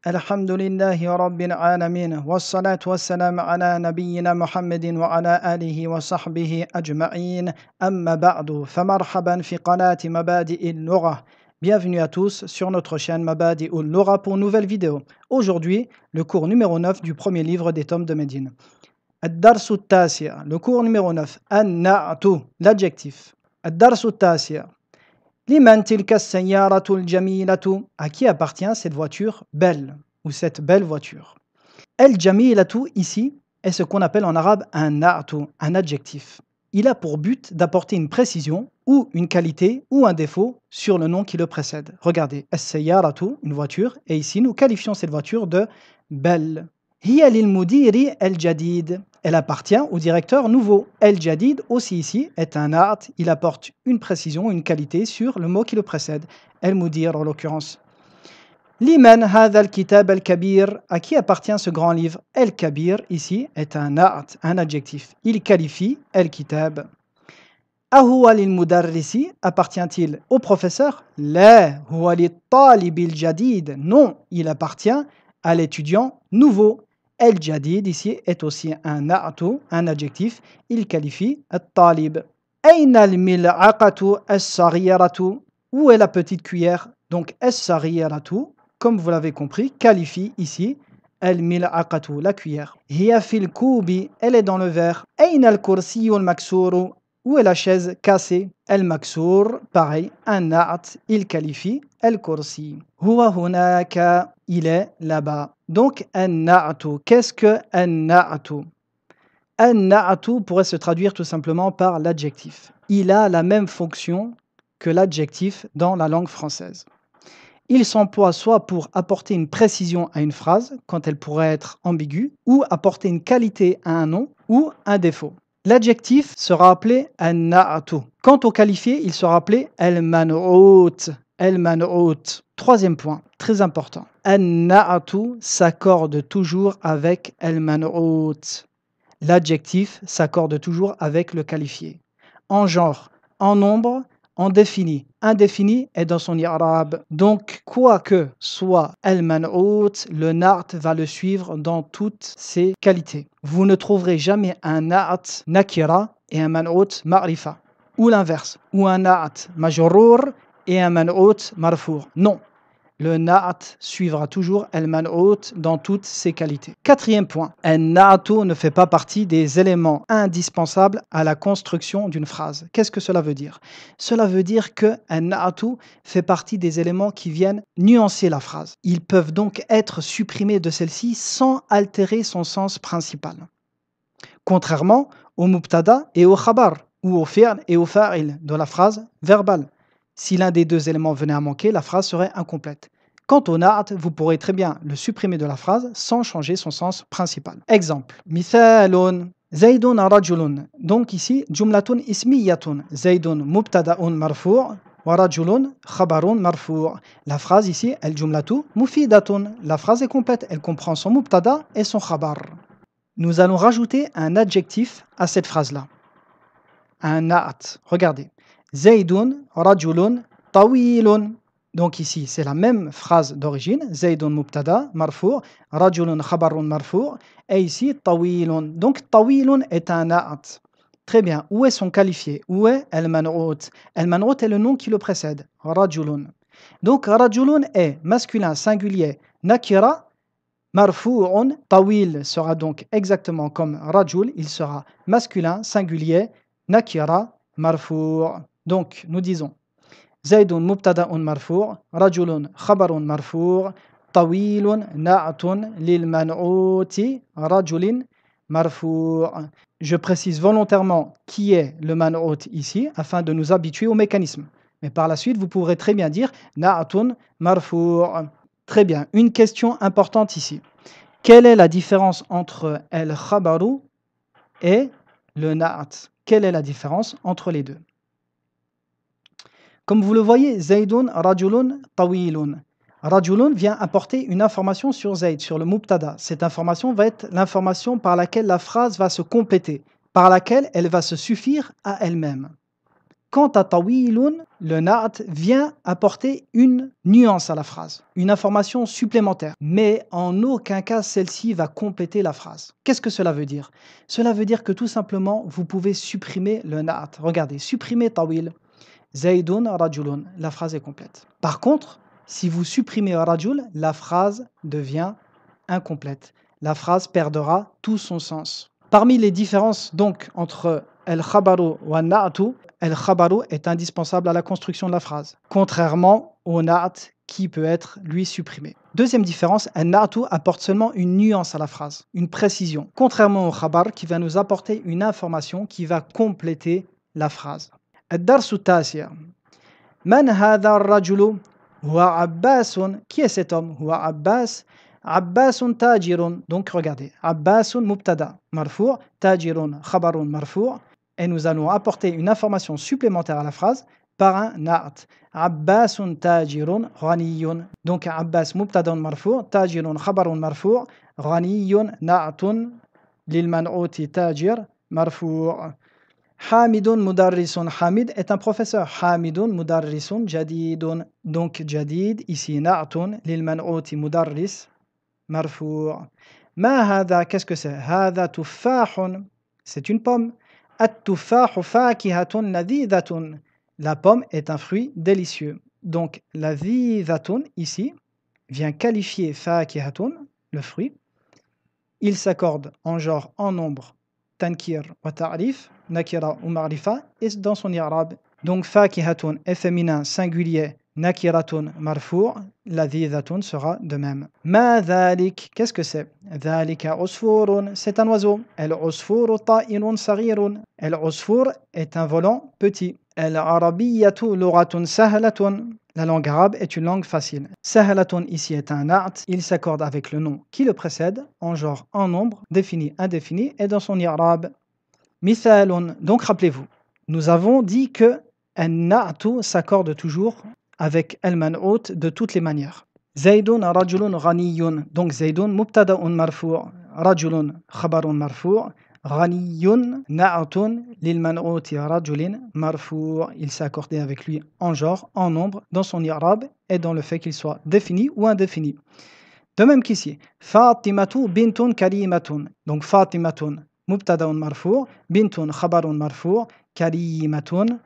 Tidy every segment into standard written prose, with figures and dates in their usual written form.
الحمد لله رب العالمين والصلاة والسلام على نبينا محمد وعلى آله وصحبه أجمعين أما بعد فمرحبا في قناة مبادئ اللغة. Bienvenue à tous sur notre chaîne Mabadi ul-Lugha pour une nouvelle vidéo. Aujourd'hui, le cours numéro 9 du premier livre des tomes de Médine. Ad-Darsu at-Tasi', le cours numéro 9. An-Na'tu, l'adjectif. Ad-Darsu at-Tasi'. Liman tilka as-sayyaratu al-jamilatu, à qui appartient cette voiture belle ou cette belle voiture. Al-jamilatu ici est ce qu'on appelle en arabe un na'tu, un adjectif. Il a pour but d'apporter une précision ou une qualité ou un défaut sur le nom qui le précède. Regardez, as-sayyaratu, une voiture, et ici nous qualifions cette voiture de belle. Hiya lil-mudiri al-jadid. Elle appartient au directeur nouveau. El-Jadid, aussi ici, est un art. Il apporte une précision, une qualité sur le mot qui le précède. El-Mudir, en l'occurrence. Liman hadha al-kitab al-kabir. À qui appartient ce grand livre? El-Kabir, ici, est un art, un adjectif. Il qualifie El-Kitab. Ahuwa lil-mudarrisi, appartient-il au professeur? La, huwa lit-talib al-jadid. Non, il appartient à l'étudiant nouveau. El-Jadid ici est aussi un na'tu, un adjectif. Il qualifie al-talib. Ayna al-mil'aqatu as-saghiratu. Où est la petite cuillère? Donc as-saghiratu, comme vous l'avez compris, qualifie ici al-mil'aqatu, la cuillère. Hiya fil kubi, elle est dans le verre. Ayna al-kursiyu al-maksuru. Où est la chaise cassée? El-maksur, pareil, un na'at, il qualifie el-kursi. Huwa hunaka, il est là-bas. Donc, an-na'atu. Qu'est-ce que an-na'atu? An-na'atu pourrait se traduire tout simplement par l'adjectif. Il a la même fonction que l'adjectif dans la langue française. Il s'emploie soit pour apporter une précision à une phrase, quand elle pourrait être ambiguë, ou apporter une qualité à un nom ou un défaut. L'adjectif sera appelé an-na'atu. Quant au qualifié, il sera appelé al-man'ut. Al-man'ut. Troisième point, très important. An-na'atu s'accorde toujours avec al-man'ut. L'adjectif s'accorde toujours avec le qualifié. En genre, en nombre, en défini. Indéfini est dans son i'rab. Donc, quoi que soit al-man'ut, le na'at va le suivre dans toutes ses qualités. Vous ne trouverez jamais un na'at nakira et un man'ut ma'rifa. Ou l'inverse. Ou un na'at majrour et un man'ut marfour. Non. Le na'at suivra toujours al-man'ut dans toutes ses qualités. Quatrième point, an-na'atu ne fait pas partie des éléments indispensables à la construction d'une phrase. Qu'est-ce que cela veut dire? Cela veut dire que an-na'atu fait partie des éléments qui viennent nuancer la phrase. Ils peuvent donc être supprimés de celle-ci sans altérer son sens principal. Contrairement au mubtada et au khabar, ou au fi'l et au fa'il de la phrase verbale. Si l'un des deux éléments venait à manquer, la phrase serait incomplète. Quant au na'at, vous pourrez très bien le supprimer de la phrase sans changer son sens principal. Exemple. Mithalun. Zaydun rajulun. Donc ici, jumlatun ismiyatun. Zaydun mubtada'un marfu' wa rajulun khabarun marfu'. La phrase ici, al-jumlatu mufidatun. La phrase est complète. Elle comprend son mubtada et son khabar. Nous allons rajouter un adjectif à cette phrase-là. Un na'at. Regardez. Zaydun rajulun tawilun. Donc ici, c'est la même phrase d'origine. Zaydun mubtada, marfu', rajulun khabarun marfu', et ici, tawilun. Donc tawilun est un na'at. Très bien. Où est son qualifié? Où est al-man'ut? Al-man'ut est le nom qui le précède. Rajulun. Donc rajulun est masculin singulier nakira, marfu'un. Tawil sera donc exactement comme rajul. Il sera masculin singulier nakira, marfu'. Donc, nous disons Zaydun mubtada'un marfu', rajulun khabarun marfu', tawilun na'atun lil man'uti, rajulin marfu'. Je précise volontairement qui est le man'ut ici, afin de nous habituer au mécanisme. Mais par la suite, vous pourrez très bien dire na'atun marfu'. Très bien. Une question importante ici. Quelle est la différence entre el-khabaru et le na'at? Quelle est la différence entre les deux? Comme vous le voyez, Zaydun, rajulun, tawilun. Rajulun vient apporter une information sur Zayd, sur le mubtada. Cette information va être l'information par laquelle la phrase va se compléter, par laquelle elle va se suffire à elle-même. Quant à tawilun, le na'at vient apporter une nuance à la phrase, une information supplémentaire. Mais en aucun cas, celle-ci va compléter la phrase. Qu'est-ce que cela veut dire? Cela veut dire que tout simplement, vous pouvez supprimer le na'at. Regardez, supprimer tawil. Zaydun rajulun. La phrase est complète. Par contre, si vous supprimez rajul, la phrase devient incomplète. La phrase perdra tout son sens. Parmi les différences donc entre el-khabaru wa na'atu, el-khabaru est indispensable à la construction de la phrase, contrairement au na'at qui peut être lui supprimé. Deuxième différence, el-na'atu apporte seulement une nuance à la phrase, une précision, contrairement au khabar qui va nous apporter une information qui va compléter la phrase. الدرس التاسع من هذا الرجل هو عباس. Qui est cet homme? هو عباس. عباس تاجر. Donc regardez, عباس مبتدا مرفوع, تاجر خبر مرفوع, et nous allons apporter une information supplémentaire à la phrase par un na'at. عباس تاجر غني. Donc عباس مبتدا مرفوع, تاجر خبر مرفوع, غني نعت للمنعوت تاجر مرفوع. حامد مدرس. Hamid est un professeur. حامد مدرس جديد. Donc جديد ici نعت للمنعوت مدرس مرفوع. ما هذا? Qu'est-ce que c'est? هذا تفاح. C'est une pomme. التفاح فاكهة لذيذة. La pomme est un fruit délicieux. Donc لذيذة ici vient qualifier فاكهة, le fruit. Il s'accorde en genre, en nombre, tankir wa ta'rif, nakira ou ma'rifa, et dans son i'rab. Donc fakihatun est féminin singulier, nakiratun marfou', ladhidhatun sera de même. Ma dhalik, qu'est-ce que c'est? Dhalika usfurun, c'est un oiseau. El usfuru ta'irun saghirun. El usfur est un volant petit. El arabiyyatu luratun sahlatun. La langue arabe est une langue facile. Sahlatun ici est un na'at, il s'accorde avec le nom qui le précède, en genre, en nombre, défini, indéfini, et dans son i'rab. Mithalun. Donc rappelez-vous, nous avons dit que un na'atu s'accorde toujours avec al-man'out de toutes les manières. Zaydun rajulun ghaniyun. Donc Zaydun mubtada'un marfu', rajulun khabarun marfu', ghaniyun na'atun lil man'uti rajulin marfu'. Il s'est accordé avec lui en genre, en nombre, dans son i'rab et dans le fait qu'il soit défini ou indéfini. De même qu'ici, Fatimatu bintun karimatun. Donc Fatimatun mubtada'un marfu', bintun khabarun marfu', karimatun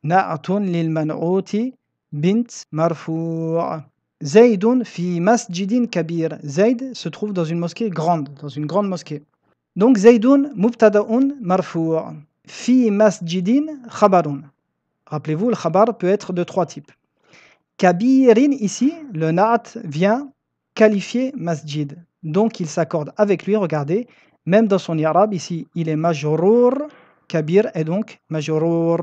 na'atun lil man'uti bint marfu'. Zaydun fi masjidin kabir. Zayd se trouve dans une mosquée grande, dans une grande mosquée. Donc Zaydun mubtada'un marfu', fi masjidin khabarun. Rappelez-vous, le khabar peut être de trois types. Kabirin ici, le na'at vient qualifier masjid. Donc il s'accorde avec lui, regardez, même dans son i'rab, ici il est majrour, kabir est donc majrour.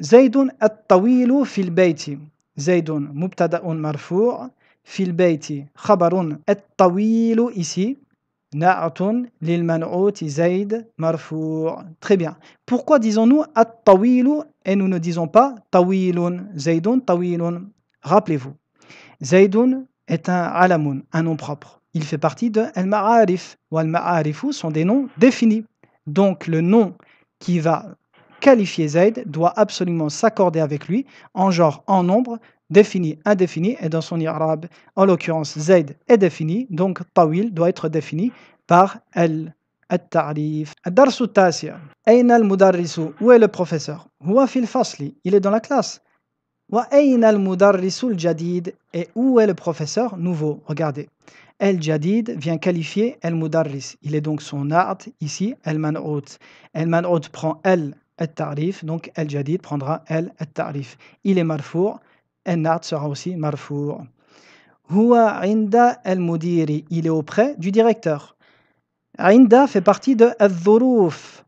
Zaydun at-tawilu fil bayti. Zaydun mubtada'un marfu', fil bayti khabarun at-tawilu ici. Na'atun lil man'uti Zayd marfu'. Très bien. Pourquoi disons-nous at-tawilu et nous ne disons pas tawilun? Zaydun tawilun. Rappelez-vous, Zaydun est un alamun, un nom propre. Il fait partie de al-ma'arif. Ou al-ma'arifu sont des noms définis. Donc le nom qui va qualifier Zayd doit absolument s'accorder avec lui en genre, en nombre, défini, indéfini et dans son i'rab. En l'occurrence, Zayd est défini, donc tawil doit être défini par al-ta'rif. Ad-darsu at-tasi'. Ayna al-mudarrisu? Où est le professeur? Huwa fil fasli. Il est dans la classe. Wa ayna al-mudarrisu al-jadid? Et où est le professeur nouveau? Regardez. El-jadid vient qualifier el-mudarris. Il est donc son na'at ici, el-man'out. El-man'out prend el-ta'rif, donc el-jadid prendra el-ta'rif. Il est marfou'. El-na'at sera aussi marfou'. Huwa inda al-mudiri. Il est auprès du directeur. Inda fait partie de al-dhuruf,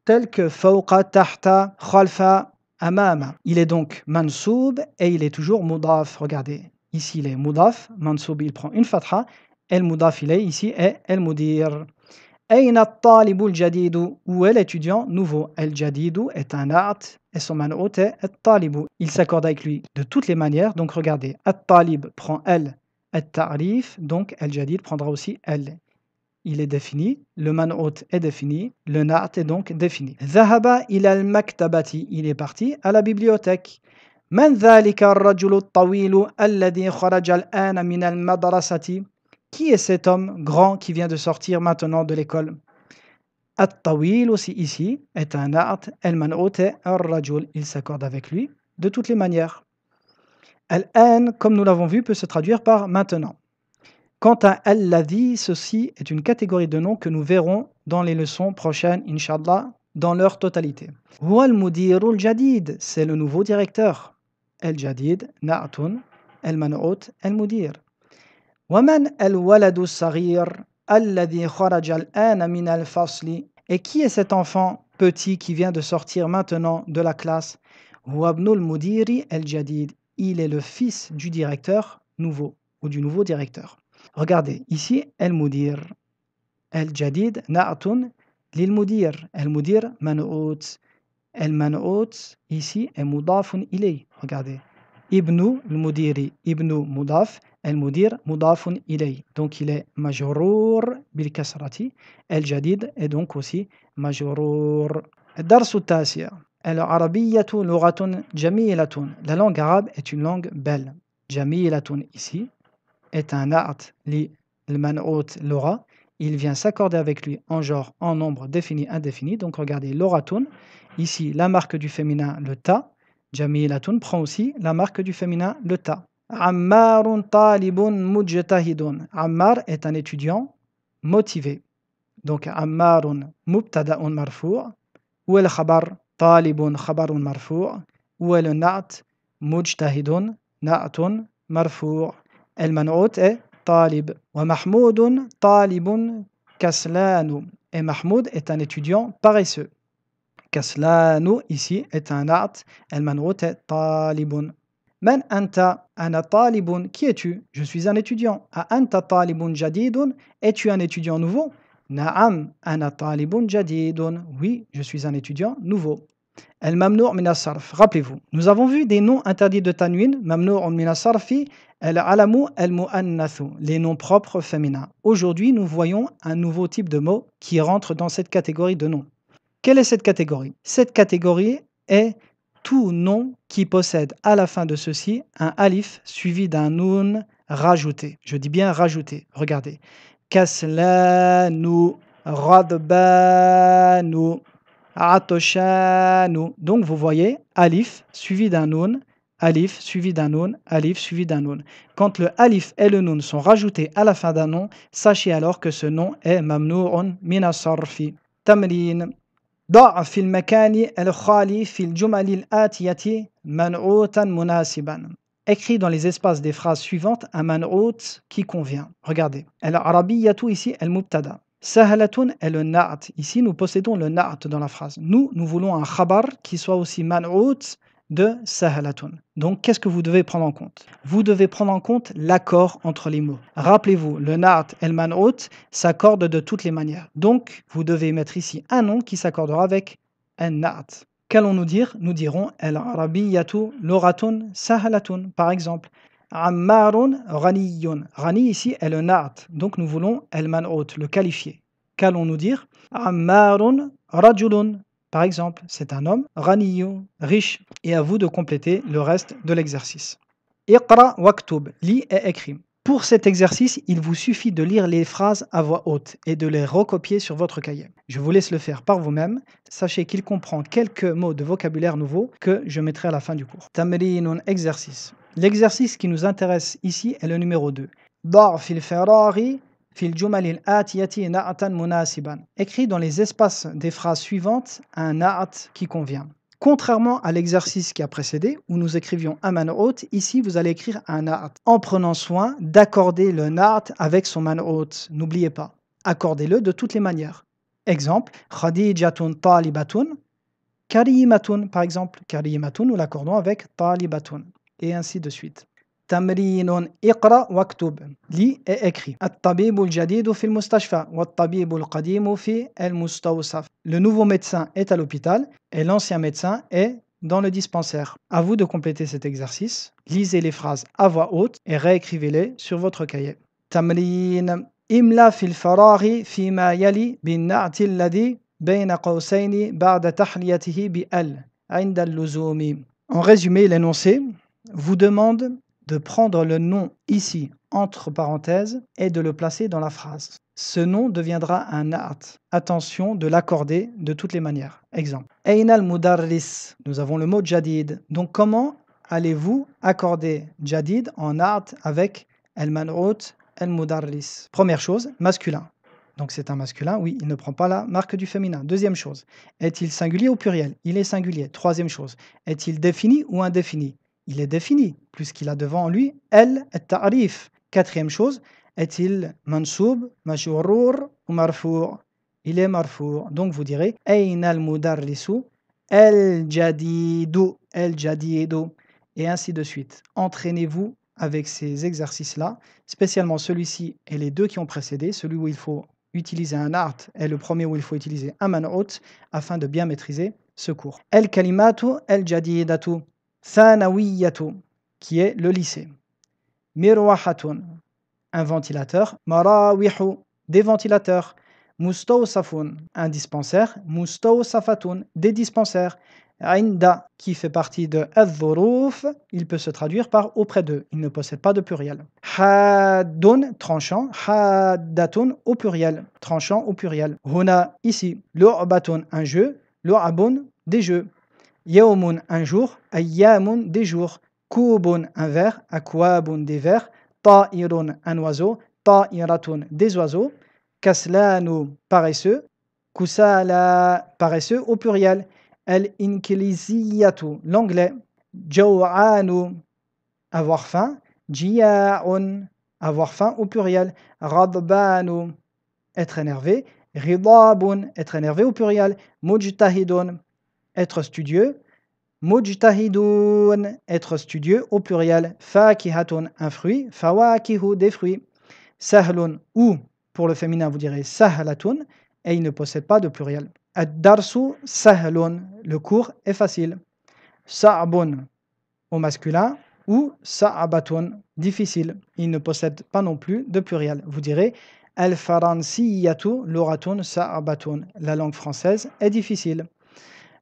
tel que fawqa, tahta, khalfa, amama. Il est donc mansoub et il est toujours mudaf. Regardez, ici il est mudaf, mansoub il prend une fatha, el mudaf il est ici est el mudir. Ayna at-talibu al-jadidu? Où est l'étudiant nouveau? El-jadidu est un na'at et son man'out est at-talibu. Il s'accorde avec lui de toutes les manières, donc regardez, at-talib prend el, at-ta'rif, donc el-jadid prendra aussi el. il est défini, le man'out est défini, le na'at est donc défini. Dhahaba ila al-maktabati, il est parti à la bibliothèque. Man dhalika ar-rajulu at-tawilu alladhi kharaja al-ana min al-madrasati? Qui est cet homme grand qui vient de sortir maintenant de l'école? At-tawil aussi ici est un na'at, al-man'out est ar-rajul, il s'accorde avec lui de toutes les manières. Al-an, comme nous l'avons vu, peut se traduire par maintenant. Quant à al-ladhi, ceci est une catégorie de noms que nous verrons dans les leçons prochaines, Inch'Allah, dans leur totalité. Huwa al-mudiru al-jadid, c'est le nouveau directeur. Al-jadid, na'atun, al-man'out, al-mudir. Waman al-waladu as-saghir, alladhi kharaja al-ana min al-fasli. Et qui est cet enfant petit qui vient de sortir maintenant de la classe? Huwa ibnul mudiri al-jadid, il est le fils du directeur nouveau, ou du nouveau directeur. Regardez, ici, al-mudir, al-jadid, na'atun, lil-mudir, al-mudir, man'out. Al-man'out, ici, est mudafun ilay. Regardez, ibnu, al-mudiri, ibnu, mudaf, al-mudir, mudafun ilay. Donc, il est majrour bil kasrati. Al-jadid est donc aussi majrour. Darsu التاسع. العربية لغة جميلة. La langue arabe est une langue belle. جميلة ici est un na'at li al-man'out l'aura, il vient s'accorder avec lui en genre, en nombre défini, indéfini. Donc regardez, l'oratun, ici la marque du féminin, le ta. Jamilatun prend aussi la marque du féminin, le ta. Ammarun talibun mujtahidun. Ammar est un étudiant motivé. Donc ammarun mubtada'un marfu', ou el khabar talibun khabarun marfu', ou el na'at mujtahidun na'atun marfu'. المنعوت est talib. Wa mahmoudun talibun kaslanu. Et Mahmoud est un étudiant paresseux. Kaslanu ici est un na'at. المنعوت est talibun. Man anta ana talibun. Qui es-tu? Je suis un étudiant. A anta talibun jadidun. Es-tu un étudiant nouveau? Na'am ana talibun jadidun. Oui, je suis un étudiant nouveau. Al-mamnou' min as-sarf. Rappelez-vous, nous avons vu des noms interdits de tanwin, mamnou' min as-sarfi, al-alamu al-mu'annathu, les noms propres féminins. Aujourd'hui, nous voyons un nouveau type de mot qui rentre dans cette catégorie de noms. Quelle est cette catégorie? Cette catégorie est tout nom qui possède à la fin de ceci un alif suivi d'un noun rajouté. Je dis bien rajouté. Regardez. Kaslanu, radbanu, atoshanu. Donc vous voyez, alif suivi d'un noun, alif suivi d'un noun, alif suivi d'un noun. Quand le alif et le noun sont rajoutés à la fin d'un nom, sachez alors que ce nom est mamnou'un min as-sarfi. Tamrin. ضع في المكان الخالي في الجمل الآتية منعوتا مناسبا. Écris dans les espaces des phrases suivantes un man'out qui convient. Regardez. Al-arabiyyatu ici, al-mubtada. Sahlatun est le na'at. Ici, nous possédons le na'at dans la phrase. Nous voulons un khabar qui soit aussi man'out de sahlatun. Donc, qu'est-ce que vous devez prendre en compte? Vous devez prendre en compte l'accord entre les mots. Rappelez-vous, le na'at et le man'out s'accordent de toutes les manières. Donc, vous devez mettre ici un nom qui s'accordera avec un na'at. Qu'allons-nous dire? Nous dirons al-arabiyyatu lughatun sahlatun, par exemple. Ammarun ghaniyun. Ghani ici est le na'at. Donc, nous voulons al-man'out, le qualifié. Qu'allons-nous dire? Ammarun rajulun. Par exemple, c'est un homme, ghaniyun, riche, et à vous de compléter le reste de l'exercice. Iqra waktub, lis et écris. Pour cet exercice, il vous suffit de lire les phrases à voix haute et de les recopier sur votre cahier. Je vous laisse le faire par vous-même. Sachez qu'il comprend quelques mots de vocabulaire nouveaux que je mettrai à la fin du cours. Tamrinun, exercice. L'exercice qui nous intéresse ici est le numéro 2. Dar fil farari. Écris dans les espaces des phrases suivantes un na'at qui convient. Contrairement à l'exercice qui a précédé, où nous écrivions un man'out, ici vous allez écrire un na'at, en prenant soin d'accorder le na'at avec son man'out. N'oubliez pas, accordez-le de toutes les manières. Exemple, Khadijatun talibatun, karimatun par exemple. Karimatun, nous l'accordons avec talibatun, et ainsi de suite. تمرين اقرأ واكتب لي et écris. الطبيب الجديد في المستشفى والطبيب القديم في المستوصف. Le nouveau médecin est à l'hôpital et l'ancien médecin est dans le dispensaire. À vous de compléter cet exercice. Lisez les phrases à voix haute et réécrivez-les sur votre cahier. تمرين إملا في الفراغ فيما يلي بالنعت الذي بين قوسين بعد تحليته بأل عند اللزوم. En résumé, l'énoncé vous demande de prendre le nom ici entre parenthèses et de le placer dans la phrase. Ce nom deviendra un na'at. Attention de l'accorder de toutes les manières. Exemple. Aina al-mudarris. Nous avons le mot jadid. Donc comment allez-vous accorder jadid en na'at avec al-man'ut al-mudarris? Première chose, masculin. Donc c'est un masculin, oui, il ne prend pas la marque du féminin. Deuxième chose, est-il singulier ou pluriel? Il est singulier. Troisième chose, est-il défini ou indéfini? Il est défini, puisqu'il a devant lui al-ta'rif. Quatrième chose, est-il mansoub, majrour ou marfou'? Il est marfou'. Donc vous direz Aina al-mudarrisu al-jadidu, al-jadidu, et ainsi de suite. Entraînez-vous avec ces exercices-là, spécialement celui-ci et les deux qui ont précédé, celui où il faut utiliser un art et le premier où il faut utiliser un man'ut afin de bien maîtriser ce cours. Al-kalimatu al-jadidatu thanawiyatu, qui est le lycée. Mirwahatun, un ventilateur. Marawihu, des ventilateurs. Mustawsafun, un dispensaire. Mustawsafatun, des dispensaires. Inda, qui fait partie de al-dhuruf, il peut se traduire par auprès d'eux. Il ne possède pas de pluriel. Haddun, tranchant. Haddatun, au pluriel. Tranchant au pluriel. Huna, ici. Lu'batun, un jeu. Lu'abun, des jeux. Yawmun, un jour. Ayyamun, des jours. Kubun, un verre. Akwabun, des verres. Ta'irun, un oiseau. Ta'iratun, des oiseaux. Kaslanu, paresseux. Kusala, paresseux au pluriel. Al-inkiliziyatu, l'anglais. Jaw'anu, avoir faim. Jiya'un, avoir faim au pluriel. Radbanu, être énervé. Ridabun, être énervé au pluriel. Mujtahidun, être studieux. Mujtahidun, être studieux au pluriel. Fakihatun, un fruit. Fawakihu, des fruits. Sahlun, ou pour le féminin vous direz sahlatun, et il ne possède pas de pluriel. Ad-darsu sahlun, le cours est facile. Sa'bun au masculin ou sa'abatun, difficile. Il ne possède pas non plus de pluriel. Vous direz al-faransiyatu luratun sa'abatun, la langue française est difficile.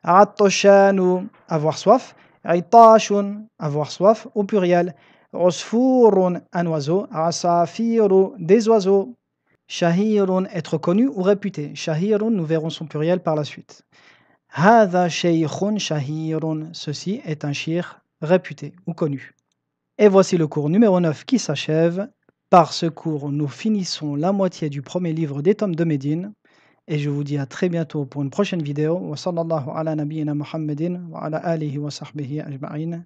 Atoshanu, avoir soif. Aitashun, avoir soif au pluriel. Usfurun, un oiseau. Asafiru, des oiseaux. Shahirun, être connu ou réputé. Shahirun, nous verrons son pluriel par la suite. Hadha shaykhun shahirun, ceci est un shir réputé ou connu. Et voici le cours numéro 9 qui s'achève. Par ce cours, nous finissons la moitié du premier livre des tomes de Médine. Et je vous dis à très bientôt pour une prochaine vidéo. Wa sallallahu ala nabiyyina Muhammadin wa ala alihi wa sahbihi ajma'in.